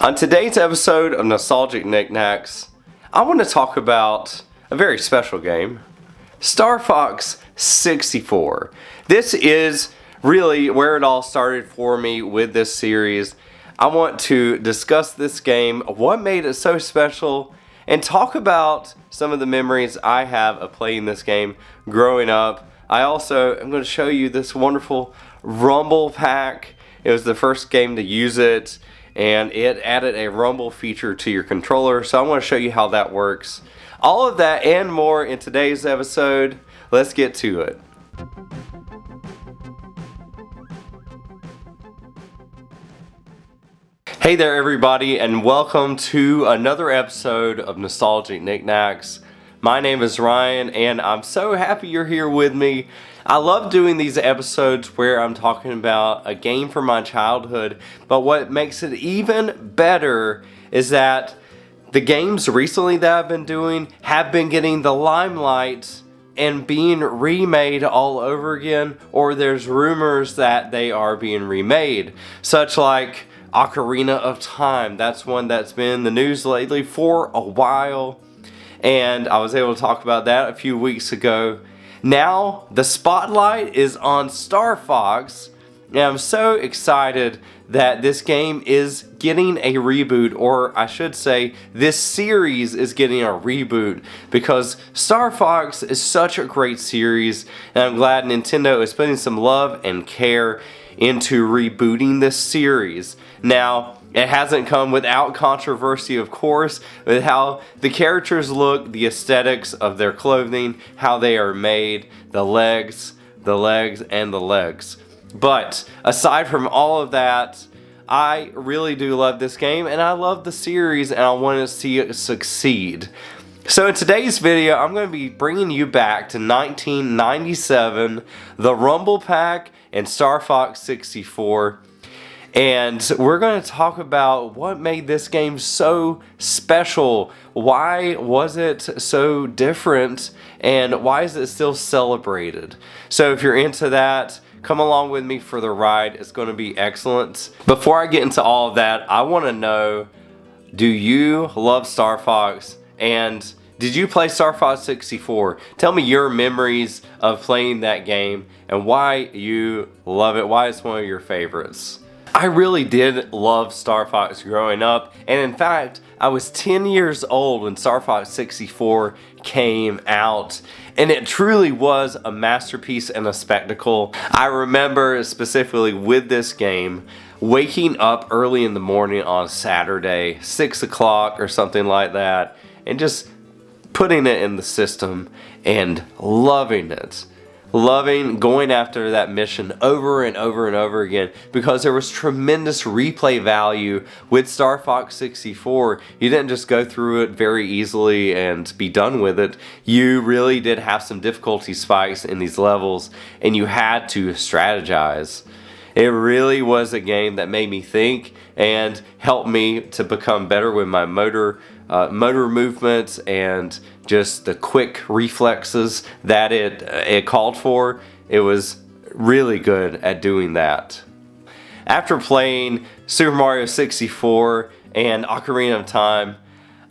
On today's episode of Nostalgic Nick-Nacks, I want to talk about a very special game, Star Fox 64. This is really where it all started for me with this series. I want to discuss this game, what made it so special, and talk about some of the memories I have of playing this game growing up. I also am going to show you this wonderful Rumble pack. It was the first game to use it, and it added a rumble feature to your controller, so I want to show you how that works. All of that and more in today's episode. Let's get to it. Hey there everybody, and welcome to another episode of Nostalgic Nick-Nacks. My name is Ryan, and I'm so happy you're here with me. I love doing these episodes where I'm talking about a game from my childhood, but what makes it even better is that the games recently that I've been doing have been getting the limelight and being remade all over again, or there's rumors that they are being remade, such like Ocarina of Time. That's one that's been in the news lately for a while, and I was able to talk about that a few weeks ago. Now the spotlight is on Star Fox, and I'm so excited that this game is getting a reboot, or I should say this series is getting a reboot, because Star Fox is such a great series, and I'm glad Nintendo is putting some love and care into rebooting this series. Now, it hasn't come without controversy, of course, with how the characters look, the aesthetics of their clothing, how they are made, the legs, and the legs. But aside from all of that, I really do love this game, and I love the series, and I want to see it succeed. So in today's video, I'm going to be bringing you back to 1997, the Rumble Pack, and Star Fox 64. And we're going to talk about what made this game so special. Why was it so different? And why is it still celebrated? So if you're into that, come along with me for the ride. It's going to be excellent. Before I get into all of that, I want to know, do you love Star Fox? And did you play Star Fox 64? Tell me your memories of playing that game and why you love it, why it's one of your favorites. I really did love Star Fox growing up, and in fact, I was 10 years old when Star Fox 64 came out, and it truly was a masterpiece and a spectacle. I remember specifically with this game, waking up early in the morning on Saturday, 6 o'clock or something like that, and just putting it in the system and loving it. Loving going after that mission over and over and over again, because there was tremendous replay value with Star Fox 64. You didn't just go through it very easily and be done with it. You really did have some difficulty spikes in these levels, and you had to strategize. It really was a game that made me think and helped me to become better with my motor movements and just the quick reflexes that it called for. It was really good at doing that. After playing Super Mario 64 and Ocarina of Time,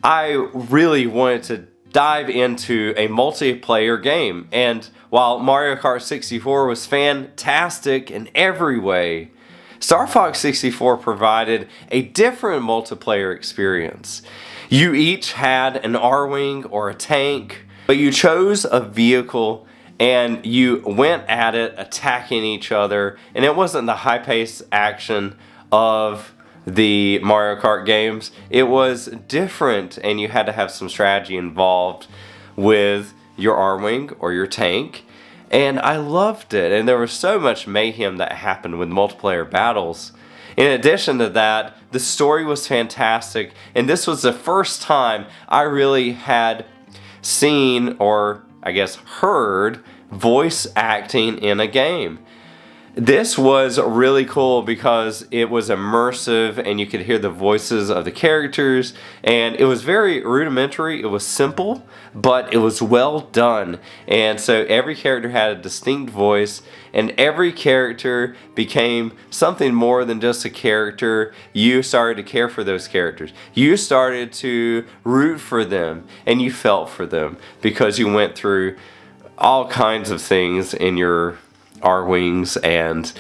I really wanted to dive into a multiplayer game, and while Mario Kart 64 was fantastic in every way, Star Fox 64 provided a different multiplayer experience. You each had an R-Wing or a tank, but you chose a vehicle and you went at it attacking each other, and it wasn't the high-paced action of the Mario Kart games. It was different, and you had to have some strategy involved with your R-Wing or your tank, and I loved it, and there was so much mayhem that happened with multiplayer battles. In addition to that, the story was fantastic, and this was the first time I really had seen, or I guess heard, voice acting in a game. This was really cool because it was immersive and you could hear the voices of the characters, and it was very rudimentary. It was simple, but it was well done. And so every character had a distinct voice, and every character became something more than just a character. You started to care for those characters. You started to root for them, and you felt for them because you went through all kinds of things in your R-Wings, and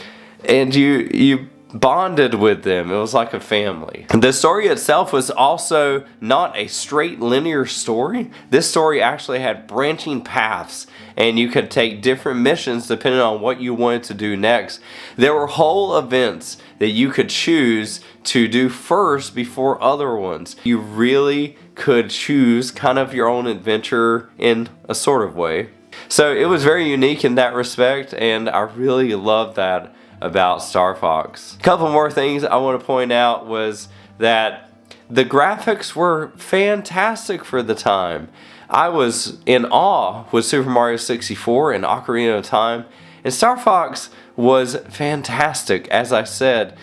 you bonded with them. It was like a family. The story itself was also not a straight linear story. This story actually had branching paths, and you could take different missions depending on what you wanted to do next. There were whole events that you could choose to do first before other ones. You really could choose kind of your own adventure in a sort of way. So it was very unique in that respect, and I really loved that about Star Fox. A couple more things I want to point out was that the graphics were fantastic for the time. I was in awe with Super Mario 64 and Ocarina of Time, and Star Fox was fantastic. As I said,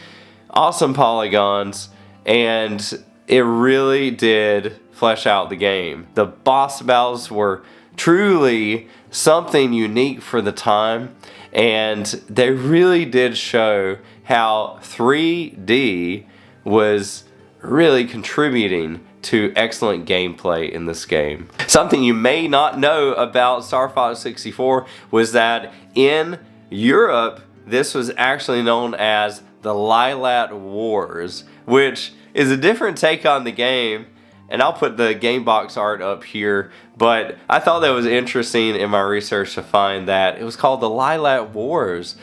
awesome polygons, and it really did flesh out the game. The boss battles were truly something unique for the time, and they really did show how 3D was really contributing to excellent gameplay in this game. Something you may not know about Star Fox 64 was that in Europe, this was actually known as the Lilat Wars, which is a different take on the game. And I'll put the game box art up here, but I thought that was interesting in my research to find that it was called the Lilat Wars.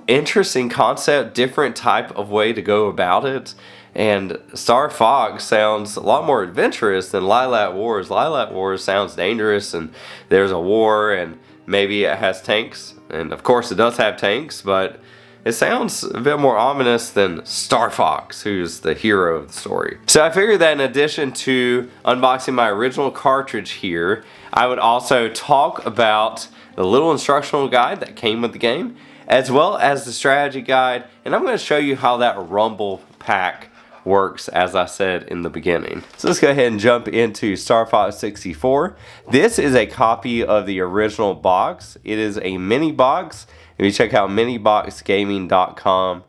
Interesting concept, different type of way to go about it. And Star Fox sounds a lot more adventurous than Lilat Wars. Lilat Wars sounds dangerous, and there's a war, and maybe it has tanks. And of course it does have tanks, but it sounds a bit more ominous than Star Fox, who's the hero of the story. So I figured that in addition to unboxing my original cartridge here, I would also talk about the little instructional guide that came with the game, as well as the strategy guide, and I'm going to show you how that Rumble pack works, as I said in the beginning. So let's go ahead and jump into Star Fox 64. This is a copy of the original box. It is a mini box. If you check out miniboxgaming.com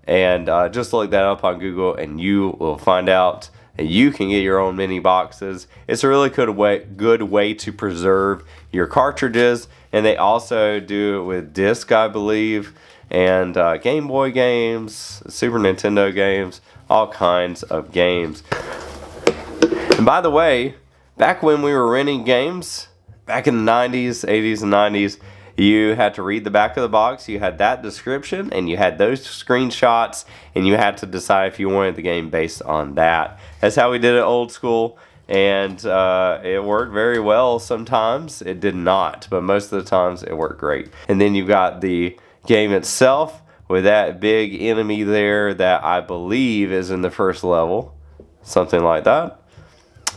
and just look that up on Google, and you will find out that you can get your own mini boxes. It's a really good way to preserve your cartridges, and they also do it with disc, I believe, and Game Boy games, Super Nintendo games, all kinds of games. And by the way, back when we were renting games, back in the 90s, 80s, and 90s, you had to read the back of the box, you had that description, and you had those screenshots, and you had to decide if you wanted the game based on that. That's how we did it old school, and it worked very well sometimes. It did not, but most of the times it worked great. And then you've got the game itself with that big enemy there that I believe is in the first level. Something like that.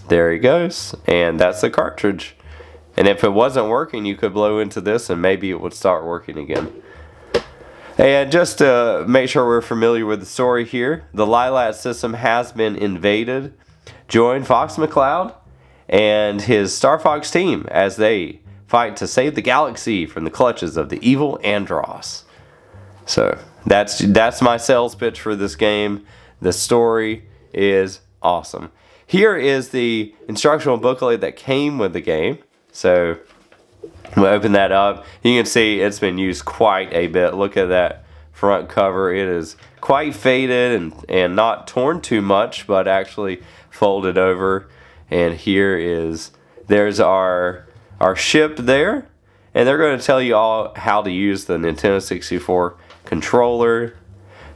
There he goes, and that's the cartridge. And if it wasn't working, you could blow into this and maybe it would start working again. And just to make sure we're familiar with the story here, the Lilat system has been invaded. Join Fox McCloud and his Star Fox team as they fight to save the galaxy from the clutches of the evil Andross. So that's my sales pitch for this game. The story is awesome. Here is the instructional booklet that came with the game. So we'll open that up. You can see it's been used quite a bit. Look at that front cover. It is quite faded and not torn too much, but actually folded over. And there's our ship there. And they're going to tell you all how to use the Nintendo 64 controller.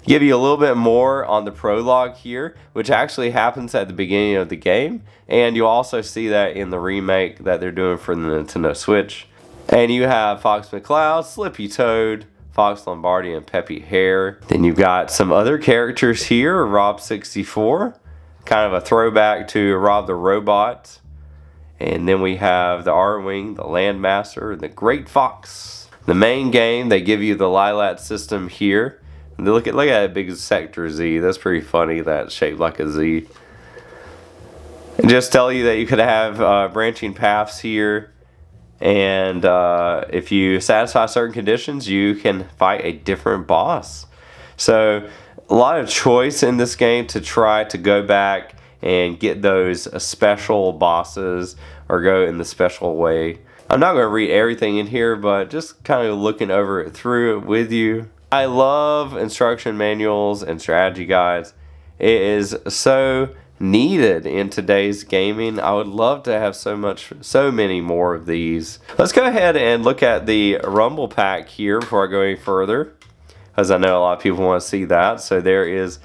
Give you a little bit more on the prologue here, which actually happens at the beginning of the game, and you'll also see that in the remake that they're doing for the Nintendo Switch. And you have Fox McCloud, Slippy Toad, Fox Lombardi, and Peppy Hare. Then you've got some other characters here, Rob 64, kind of a throwback to Rob the Robot. And then we have the R-Wing, the Landmaster, and the Great Fox. The main game, they give you the lilac system here. And look at that big sector Z. That's pretty funny. That's shaped like a Z. And just tell you that you could have branching paths here. And if you satisfy certain conditions, you can fight a different boss. So a lot of choice in this game to try to go back and get those special bosses or go in the special way. I'm not going to read everything in here, but just kind of looking over it through it with you. I love instruction manuals and strategy guides. It is so needed in today's gaming. I would love to have so many more of these. Let's go ahead and look at the Rumble pack here before I go any further, as I know a lot of people want to see that. So there is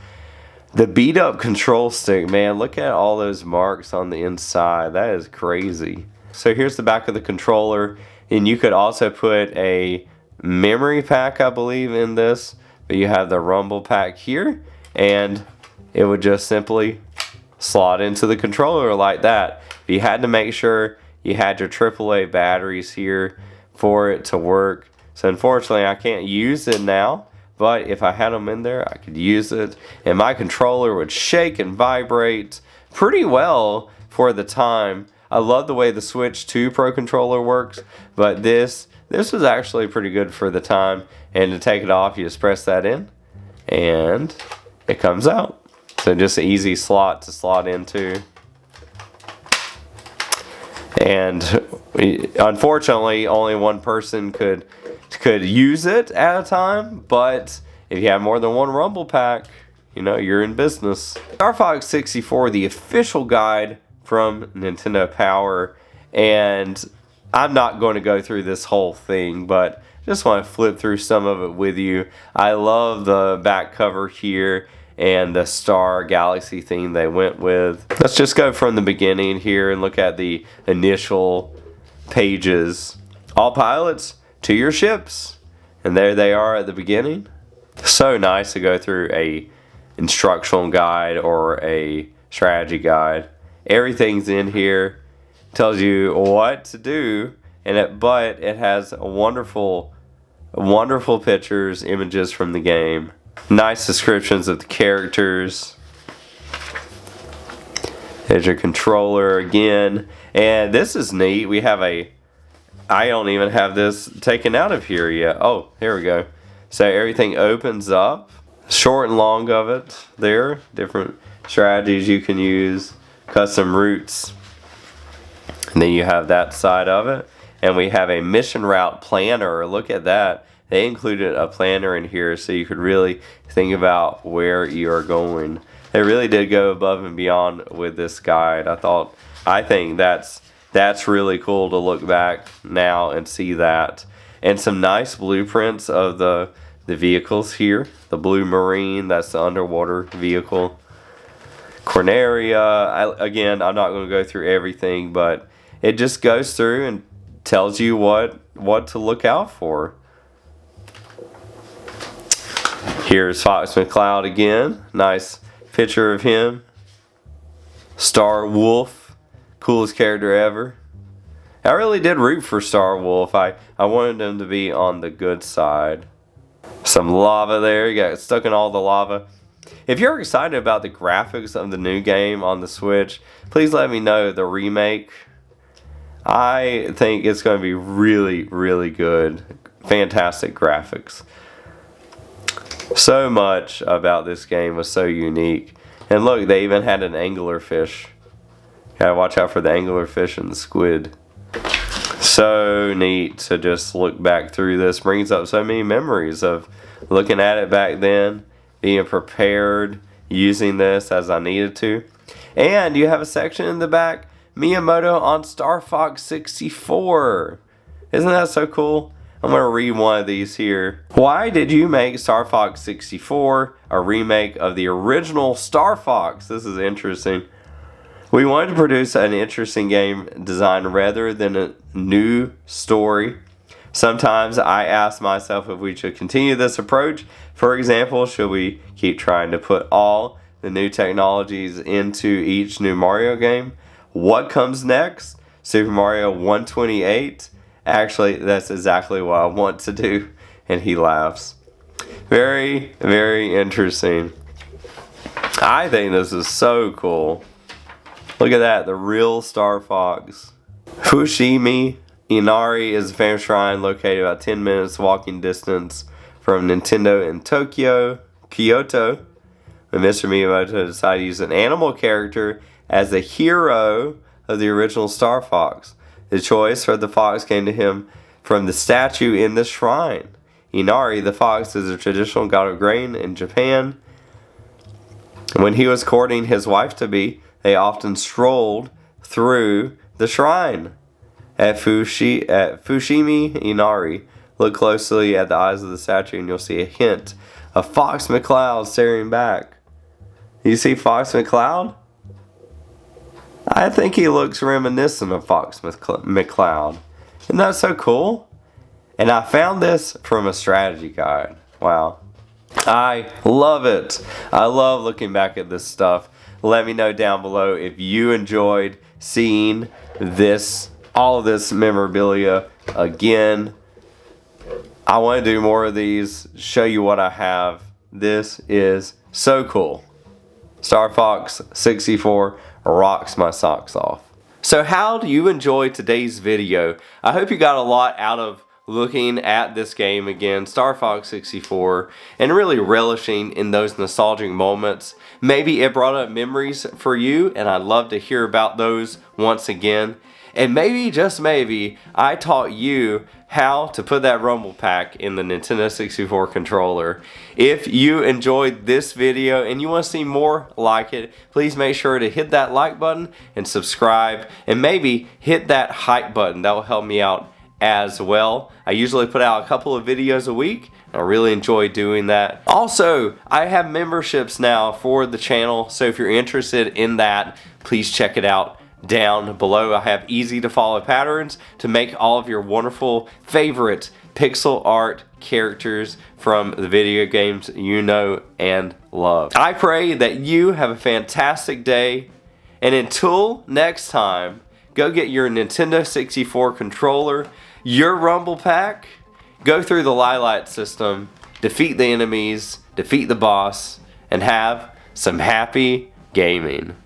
the beat up control stick. Man, look at all those marks on the inside. That is crazy. So here's the back of the controller, and you could also put a memory pack, I believe, in this. But you have the Rumble pack here, and it would just simply slot into the controller like that. But you had to make sure you had your AAA batteries here for it to work. So unfortunately, I can't use it now. But if I had them in there, I could use it. And my controller would shake and vibrate pretty well for the time. I love the way the Switch 2 Pro controller works. But this was actually pretty good for the time. And to take it off, you just press that in. And it comes out. So just an easy slot to slot into. And unfortunately, only one person could use it at a time, but if you have more than one Rumble pack, you know, you're in business. Star Fox 64, the official guide from Nintendo Power, and I'm not going to go through this whole thing, but just want to flip through some of it with you. I love the back cover here and the Star Galaxy theme they went with. Let's just go from the beginning here and look at the initial pages. All pilots, to your ships. And there they are at the beginning. So nice to go through a instructional guide or a strategy guide. Everything's in here. Tells you what to do. But it has wonderful pictures, images from the game. Nice descriptions of the characters. There's your controller again. And this is neat. We have I don't even have this taken out of here yet. Oh, here we go. So everything opens up. Short and long of it there. Different strategies you can use. Custom routes. And then you have that side of it. And we have a mission route planner. Look at that. They included a planner in here so you could really think about where you are going. They really did go above and beyond with this guide. I think that's really cool to look back now and see that. And some nice blueprints of the vehicles here. The Blue Marine, that's the underwater vehicle. Corneria, again, I'm not going to go through everything, but it just goes through and tells you what to look out for. Here's Fox McCloud again. Nice picture of him. Star Wolf. Coolest character ever. I really did root for Star Wolf. I wanted him to be on the good side. Some lava there. You got stuck in all the lava. If you're excited about the graphics of the new game on the Switch, please let me know. The remake, I think it's going to be really, really good. Fantastic graphics. So much about this game was so unique. And look, they even had an anglerfish. Gotta watch out for the anglerfish and the squid. So neat to just look back through this. Brings up so many memories of looking at it back then, being prepared, using this as I needed to. And you have a section in the back, Miyamoto on Star Fox 64. Isn't that so cool? I'm going to read one of these here. Why did you make Star Fox 64 a remake of the original Star Fox? This is interesting. We wanted to produce an interesting game design rather than a new story. Sometimes I ask myself if we should continue this approach. For example, should we keep trying to put all the new technologies into each new Mario game? What comes next? Super Mario 128? Actually, that's exactly what I want to do. And he laughs. Very, very interesting. I think this is so cool. Look at that, the real Star Fox. Fushimi Inari is a famous shrine located about 10 minutes walking distance from Nintendo in Kyoto. When Mr. Miyamoto decided to use an animal character as the hero of the original Star Fox. The choice for the fox came to him from the statue in the shrine. Inari, the fox, is a traditional god of grain in Japan. When he was courting his wife-to-be, they often strolled through the shrine. At Fushimi Inari, look closely at the eyes of the statue and you'll see a hint of Fox McCloud staring back. You see Fox McCloud? I think he looks reminiscent of Fox McCloud. Isn't that so cool? And I found this from a strategy guide. Wow. I love it. I love looking back at this stuff. Let me know down below if you enjoyed seeing this, all of this memorabilia again. I want to do more of these, show you what I have. This is so cool. Star Fox 64 rocks my socks off. So how do you enjoy today's video? I hope you got a lot out of looking at this game again, Star Fox 64, and really relishing in those nostalgic moments. Maybe it brought up memories for you, and I'd love to hear about those once again. And maybe, just maybe, I taught you how to put that rumble pack in the Nintendo 64 controller. If you enjoyed this video and you want to see more like it, please make sure to hit that like button and subscribe, and maybe hit that hype button. That will help me out as well. I usually put out a couple of videos a week. I really enjoy doing that. Also, I have memberships now for the channel, so if you're interested in that, please check it out down below. I have easy to follow patterns to make all of your wonderful favorite pixel art characters from the video games you know and love. I pray that you have a fantastic day, and until next time, go get your Nintendo 64 controller, your rumble pack, go through the Lilac system, defeat the enemies, defeat the boss, and have some happy gaming.